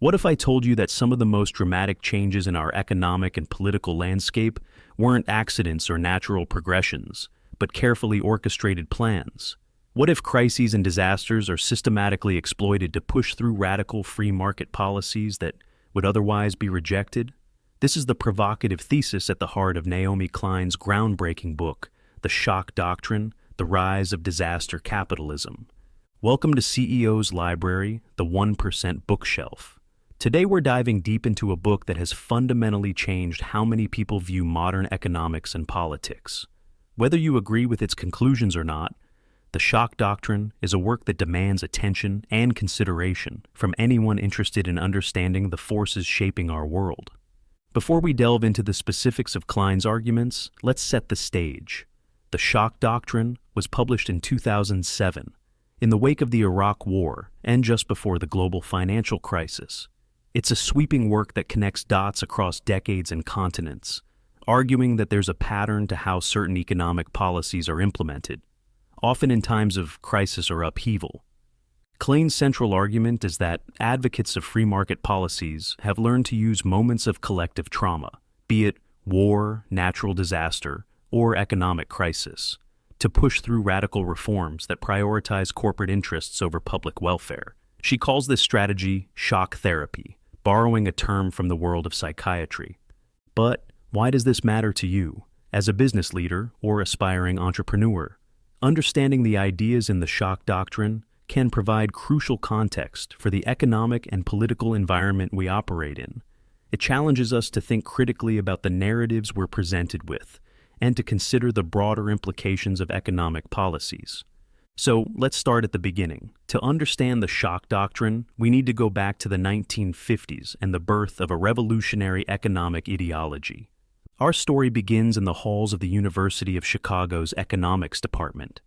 What if I told you that some of the most dramatic changes in our economic and political landscape weren't accidents or natural progressions, but carefully orchestrated plans? What if crises and disasters are systematically exploited to push through radical free market policies that would otherwise be rejected? This is the provocative thesis at the heart of Naomi Klein's groundbreaking book, The Shock Doctrine: The Rise of Disaster Capitalism. Welcome to CEO's Library, the 1% Bookshelf. Today we're diving deep into a book that has fundamentally changed how many people view modern economics and politics. Whether you agree with its conclusions or not, The Shock Doctrine is a work that demands attention and consideration from anyone interested in understanding the forces shaping our world. Before we delve into the specifics of Klein's arguments, let's set the stage. The Shock Doctrine was published in 2007, in the wake of the Iraq War and just before the global financial crisis. It's a sweeping work that connects dots across decades and continents, arguing that there's a pattern to how certain economic policies are implemented, often in times of crisis or upheaval. Klein's central argument is that advocates of free market policies have learned to use moments of collective trauma, be it war, natural disaster, or economic crisis, to push through radical reforms that prioritize corporate interests over public welfare. She calls this strategy shock therapy, borrowing a term from the world of psychiatry. But why does this matter to you, as a business leader or aspiring entrepreneur? Understanding the ideas in the Shock Doctrine can provide crucial context for the economic and political environment we operate in. It challenges us to think critically about the narratives we're presented with, and to consider the broader implications of economic policies. So let's start at the beginning. To understand the Shock Doctrine, we need to go back to the 1950s and the birth of a revolutionary economic ideology. Our story begins in the halls of the University of Chicago's economics department.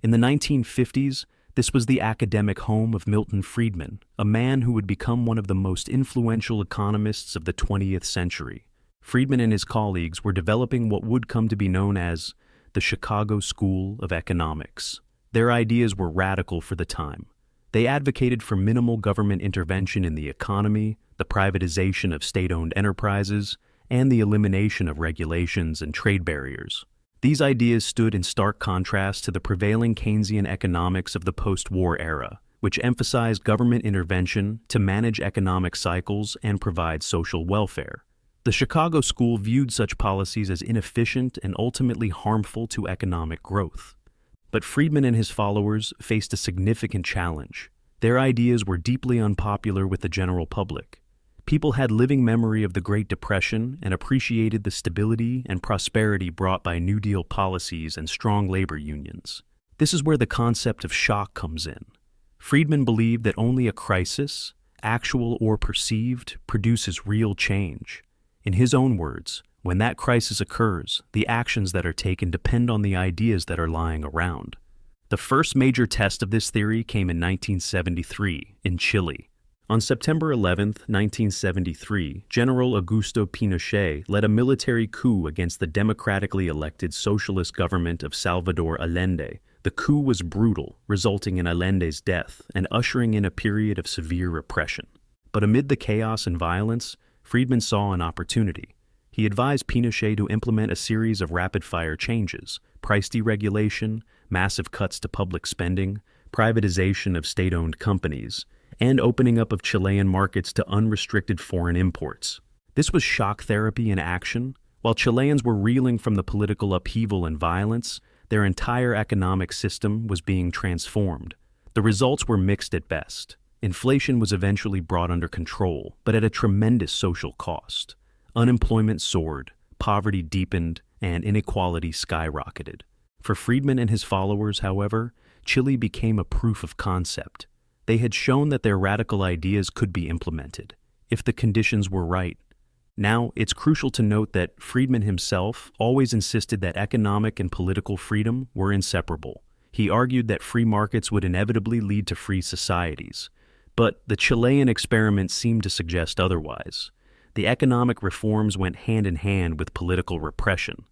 In the 1950s, this was the academic home of Milton Friedman, a man who would become one of the most influential economists of the 20th century. Friedman and his colleagues were developing what would come to be known as the Chicago School of Economics. Their ideas were radical for the time. They advocated for minimal government intervention in the economy, the privatization of state-owned enterprises, and the elimination of regulations and trade barriers. These ideas stood in stark contrast to the prevailing Keynesian economics of the post-war era, which emphasized government intervention to manage economic cycles and provide social welfare. The Chicago School viewed such policies as inefficient and ultimately harmful to economic growth. But Friedman and his followers faced a significant challenge. Their ideas were deeply unpopular with the general public. People had living memory of the Great Depression and appreciated the stability and prosperity brought by New Deal policies and strong labor unions. This is where the concept of shock comes in. Friedman believed that only a crisis, actual or perceived, produces real change. In his own words, when that crisis occurs, the actions that are taken depend on the ideas that are lying around. The first major test of this theory came in 1973, in Chile. On September 11, 1973, General Augusto Pinochet led a military coup against the democratically elected socialist government of Salvador Allende. The coup was brutal, resulting in Allende's death and ushering in a period of severe repression. But amid the chaos and violence, Friedman saw an opportunity. He advised Pinochet to implement a series of rapid-fire changes: price deregulation, massive cuts to public spending, privatization of state-owned companies, and opening up of Chilean markets to unrestricted foreign imports. This was shock therapy in action. While Chileans were reeling from the political upheaval and violence, their entire economic system was being transformed. The results were mixed at best. Inflation was eventually brought under control, but at a tremendous social cost. Unemployment soared, poverty deepened, and inequality skyrocketed. For Friedman and his followers, however, Chile became a proof of concept. They had shown that their radical ideas could be implemented, if the conditions were right. Now, it's crucial to note that Friedman himself always insisted that economic and political freedom were inseparable. He argued that free markets would inevitably lead to free societies. But the Chilean experiment seemed to suggest otherwise. The economic reforms went hand in hand with political repression.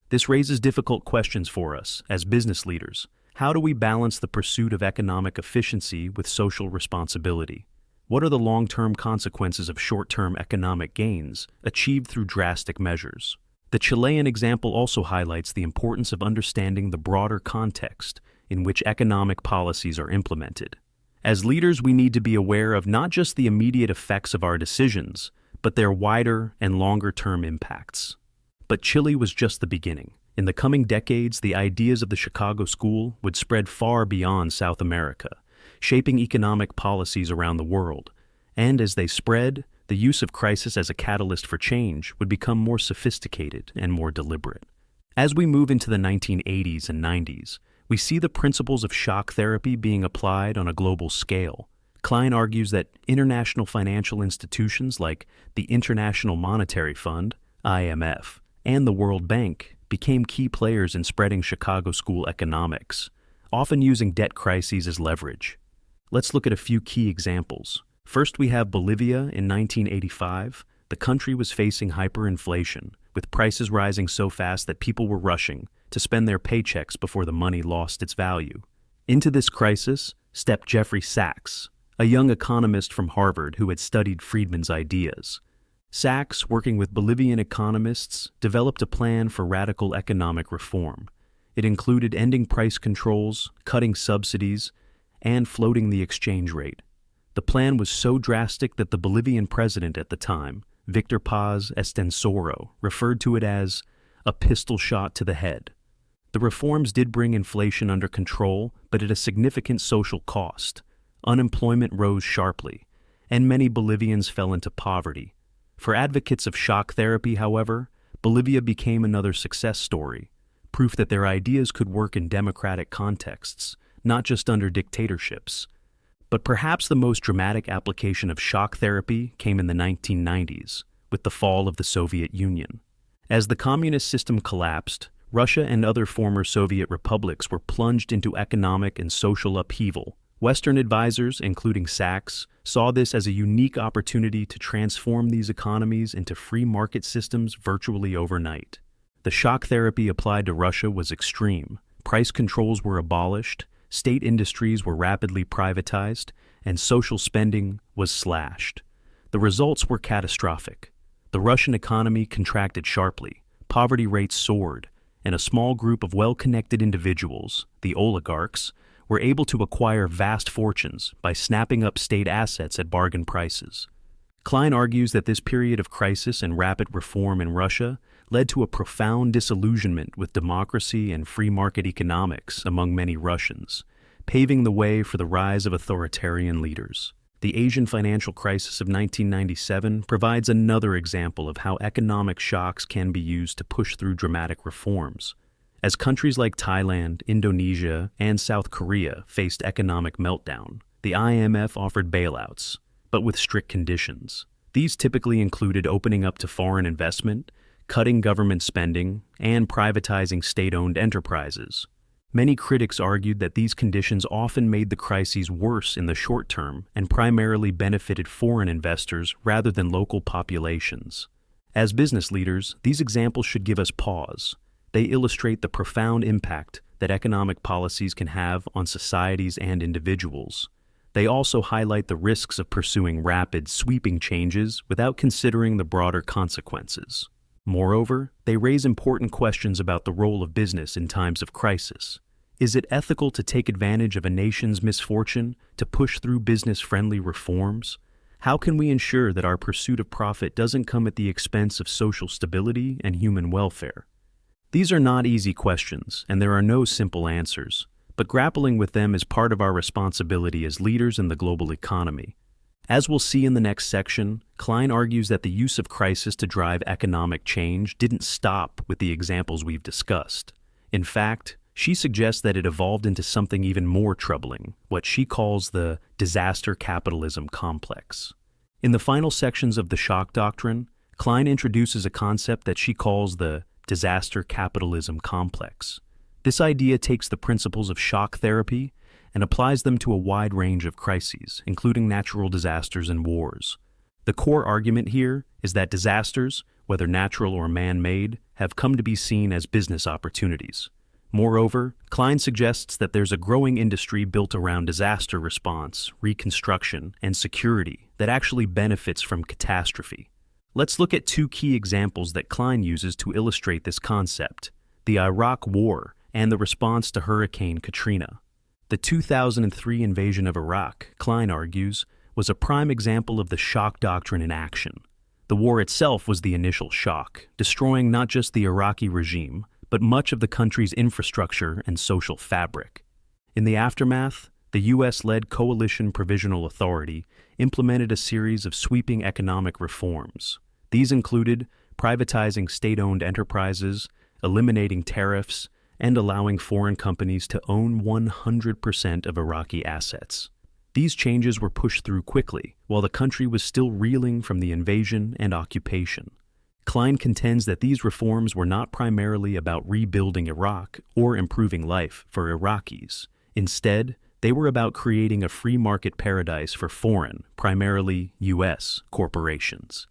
This raises difficult questions for us as business leaders. How do we balance the pursuit of economic efficiency with social responsibility? What are the long-term consequences of short-term economic gains achieved through drastic measures? The Chilean example also highlights the importance of understanding the broader context in which economic policies are implemented. As leaders, we need to be aware of not just the immediate effects of our decisions, but their wider and longer-term impacts. But Chile was just the beginning. In the coming decades, the ideas of the Chicago School would spread far beyond South America, shaping economic policies around the world. And as they spread, the use of crisis as a catalyst for change would become more sophisticated and more deliberate. As we move into the 1980s and 90s, we see the principles of shock therapy being applied on a global scale. Klein argues that international financial institutions like the International Monetary Fund, IMF, and the World Bank became key players in spreading Chicago School economics, often using debt crises as leverage. Let's look at a few key examples. First, we have Bolivia in 1985. The country was facing hyperinflation, with prices rising so fast that people were rushing to spend their paychecks before the money lost its value. Into this crisis stepped Jeffrey Sachs, a young economist from Harvard who had studied Friedman's ideas. Sachs, working with Bolivian economists, developed a plan for radical economic reform. It included ending price controls, cutting subsidies, and floating the exchange rate. The plan was so drastic that the Bolivian president at the time, Victor Paz Estensoro, referred to it as a pistol shot to the head. The reforms did bring inflation under control, but at a significant social cost. Unemployment rose sharply, and many Bolivians fell into poverty. For advocates of shock therapy, however, Bolivia became another success story, proof that their ideas could work in democratic contexts, not just under dictatorships. But perhaps the most dramatic application of shock therapy came in the 1990s, with the fall of the Soviet Union. As the communist system collapsed, Russia and other former Soviet republics were plunged into economic and social upheaval. Western advisors, including Sachs, saw this as a unique opportunity to transform these economies into free market systems virtually overnight. The shock therapy applied to Russia was extreme. Price controls were abolished, state industries were rapidly privatized, and social spending was slashed. The results were catastrophic. The Russian economy contracted sharply, poverty rates soared, and a small group of well-connected individuals, the oligarchs, were able to acquire vast fortunes by snapping up state assets at bargain prices. Klein argues that this period of crisis and rapid reform in Russia led to a profound disillusionment with democracy and free market economics among many Russians, paving the way for the rise of authoritarian leaders. The Asian financial crisis of 1997 provides another example of how economic shocks can be used to push through dramatic reforms. As countries like Thailand, Indonesia, and South Korea faced economic meltdown, the IMF offered bailouts, but with strict conditions. These typically included opening up to foreign investment, cutting government spending, and privatizing state-owned enterprises. Many critics argued that these conditions often made the crises worse in the short term and primarily benefited foreign investors rather than local populations. As business leaders, these examples should give us pause. They illustrate the profound impact that economic policies can have on societies and individuals. They also highlight the risks of pursuing rapid, sweeping changes without considering the broader consequences. Moreover, they raise important questions about the role of business in times of crisis. Is it ethical to take advantage of a nation's misfortune to push through business-friendly reforms? How can we ensure that our pursuit of profit doesn't come at the expense of social stability and human welfare? These are not easy questions, and there are no simple answers, but grappling with them is part of our responsibility as leaders in the global economy. As we'll see in the next section, Klein argues that the use of crisis to drive economic change didn't stop with the examples we've discussed. In fact, she suggests that it evolved into something even more troubling, what she calls the disaster capitalism complex. In the final sections of the Shock Doctrine, Klein introduces a concept that she calls the disaster capitalism complex. This idea takes the principles of shock therapy and applies them to a wide range of crises, including natural disasters and wars. The core argument here is that disasters, whether natural or man-made, have come to be seen as business opportunities. Moreover, Klein suggests that there's a growing industry built around disaster response, reconstruction, and security that actually benefits from catastrophe. Let's look at two key examples that Klein uses to illustrate this concept: the Iraq War and the response to Hurricane Katrina. The 2003 invasion of Iraq, Klein argues, was a prime example of the shock doctrine in action. The war itself was the initial shock, destroying not just the Iraqi regime, but much of the country's infrastructure and social fabric. In the aftermath, the U.S.-led Coalition Provisional Authority implemented a series of sweeping economic reforms. These included privatizing state-owned enterprises, eliminating tariffs, and allowing foreign companies to own 100% of Iraqi assets. These changes were pushed through quickly, while the country was still reeling from the invasion and occupation. Klein contends that these reforms were not primarily about rebuilding Iraq or improving life for Iraqis. Instead, they were about creating a free market paradise for foreign, primarily U.S., corporations.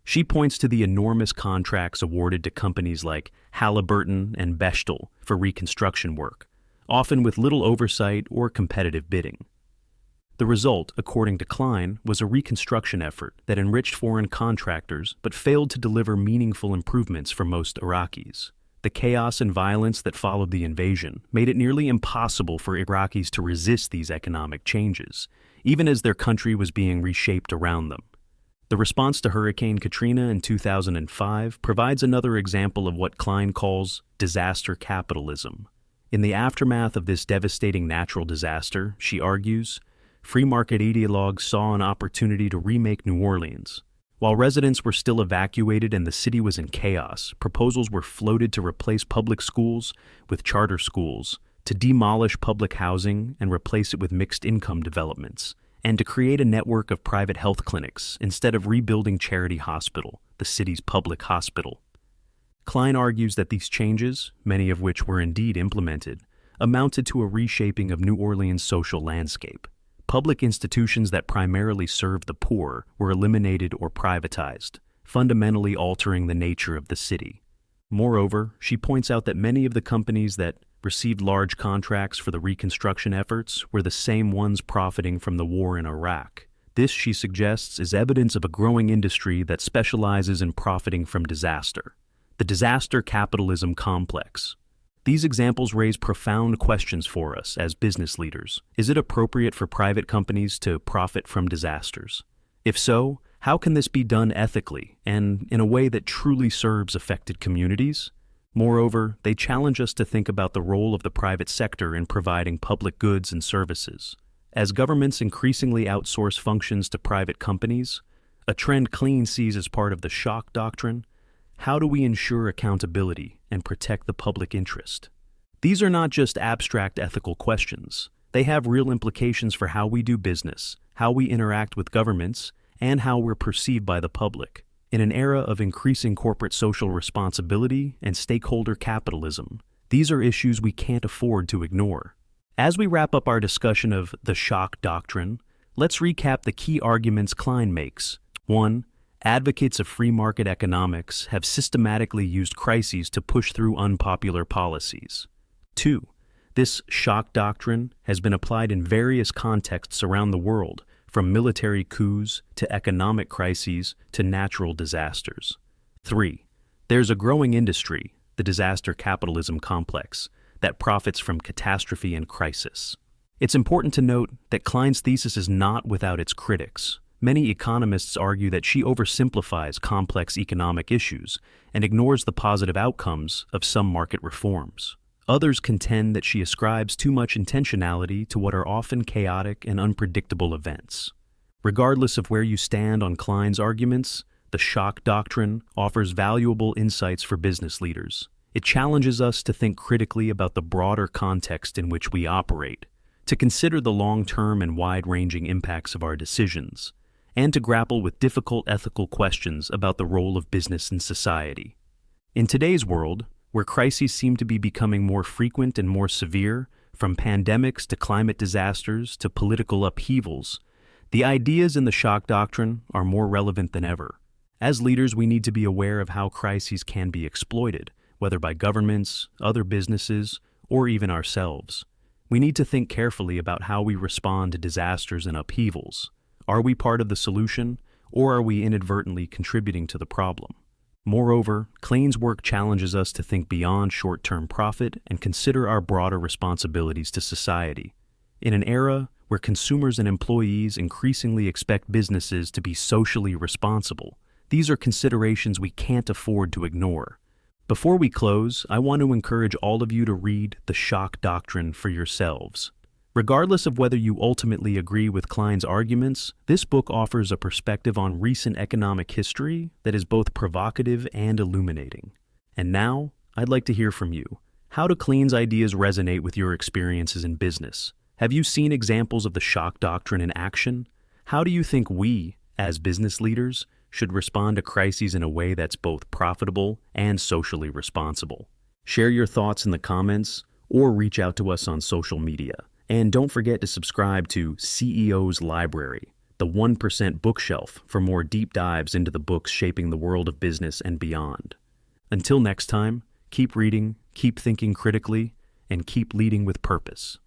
She points to the enormous contracts awarded to companies like Halliburton and Bechtel for reconstruction work, often with little oversight or competitive bidding. The result, according to Klein, was a reconstruction effort that enriched foreign contractors but failed to deliver meaningful improvements for most Iraqis. The chaos and violence that followed the invasion made it nearly impossible for Iraqis to resist these economic changes, even as their country was being reshaped around them. The response to Hurricane Katrina in 2005 provides another example of what Klein calls disaster capitalism. In the aftermath of this devastating natural disaster, she argues, free market ideologues saw an opportunity to remake New Orleans. While residents were still evacuated and the city was in chaos, proposals were floated to replace public schools with charter schools, to demolish public housing and replace it with mixed-income developments, and to create a network of private health clinics instead of rebuilding Charity Hospital, the city's public hospital. Klein argues that these changes, many of which were indeed implemented, amounted to a reshaping of New Orleans' social landscape. Public institutions that primarily served the poor were eliminated or privatized, fundamentally altering the nature of the city. Moreover, she points out that many of the companies that received large contracts for the reconstruction efforts were the same ones profiting from the war in Iraq. This, she suggests, is evidence of a growing industry that specializes in profiting from disaster. The disaster capitalism complex. These examples raise profound questions for us as business leaders. Is it appropriate for private companies to profit from disasters? If so, how can this be done ethically and in a way that truly serves affected communities? Moreover, they challenge us to think about the role of the private sector in providing public goods and services. As governments increasingly outsource functions to private companies, a trend Klein sees as part of the Shock Doctrine, how do we ensure accountability and protect the public interest? These are not just abstract ethical questions. They have real implications for how we do business, how we interact with governments, and how we're perceived by the public. In an era of increasing corporate social responsibility and stakeholder capitalism, these are issues we can't afford to ignore. As we wrap up our discussion of the Shock Doctrine, let's recap the key arguments Klein makes. 1. Advocates of free market economics have systematically used crises to push through unpopular policies. 2. This shock doctrine has been applied in various contexts around the world, from military coups to economic crises to natural disasters. 3. There's a growing industry, the disaster capitalism complex, that profits from catastrophe and crisis. It's important to note that Klein's thesis is not without its critics. Many economists argue that she oversimplifies complex economic issues and ignores the positive outcomes of some market reforms. Others contend that she ascribes too much intentionality to what are often chaotic and unpredictable events. Regardless of where you stand on Klein's arguments, the Shock Doctrine offers valuable insights for business leaders. It challenges us to think critically about the broader context in which we operate, to consider the long-term and wide-ranging impacts of our decisions, and to grapple with difficult ethical questions about the role of business in society. In today's world, where crises seem to be becoming more frequent and more severe, from pandemics to climate disasters to political upheavals, the ideas in the Shock Doctrine are more relevant than ever. As leaders, we need to be aware of how crises can be exploited, whether by governments, other businesses, or even ourselves. We need to think carefully about how we respond to disasters and upheavals. Are we part of the solution, or are we inadvertently contributing to the problem? Moreover, Klein's work challenges us to think beyond short-term profit and consider our broader responsibilities to society. In an era where consumers and employees increasingly expect businesses to be socially responsible, these are considerations we can't afford to ignore. Before we close, I want to encourage all of you to read The Shock Doctrine for yourselves. Regardless of whether you ultimately agree with Klein's arguments, this book offers a perspective on recent economic history that is both provocative and illuminating. And now, I'd like to hear from you. How do Klein's ideas resonate with your experiences in business? Have you seen examples of the Shock Doctrine in action? How do you think we, as business leaders, should respond to crises in a way that's both profitable and socially responsible? Share your thoughts in the comments or reach out to us on social media. And don't forget to subscribe to CEO's Library, the 1% bookshelf, for more deep dives into the books shaping the world of business and beyond. Until next time, keep reading, keep thinking critically, and keep leading with purpose.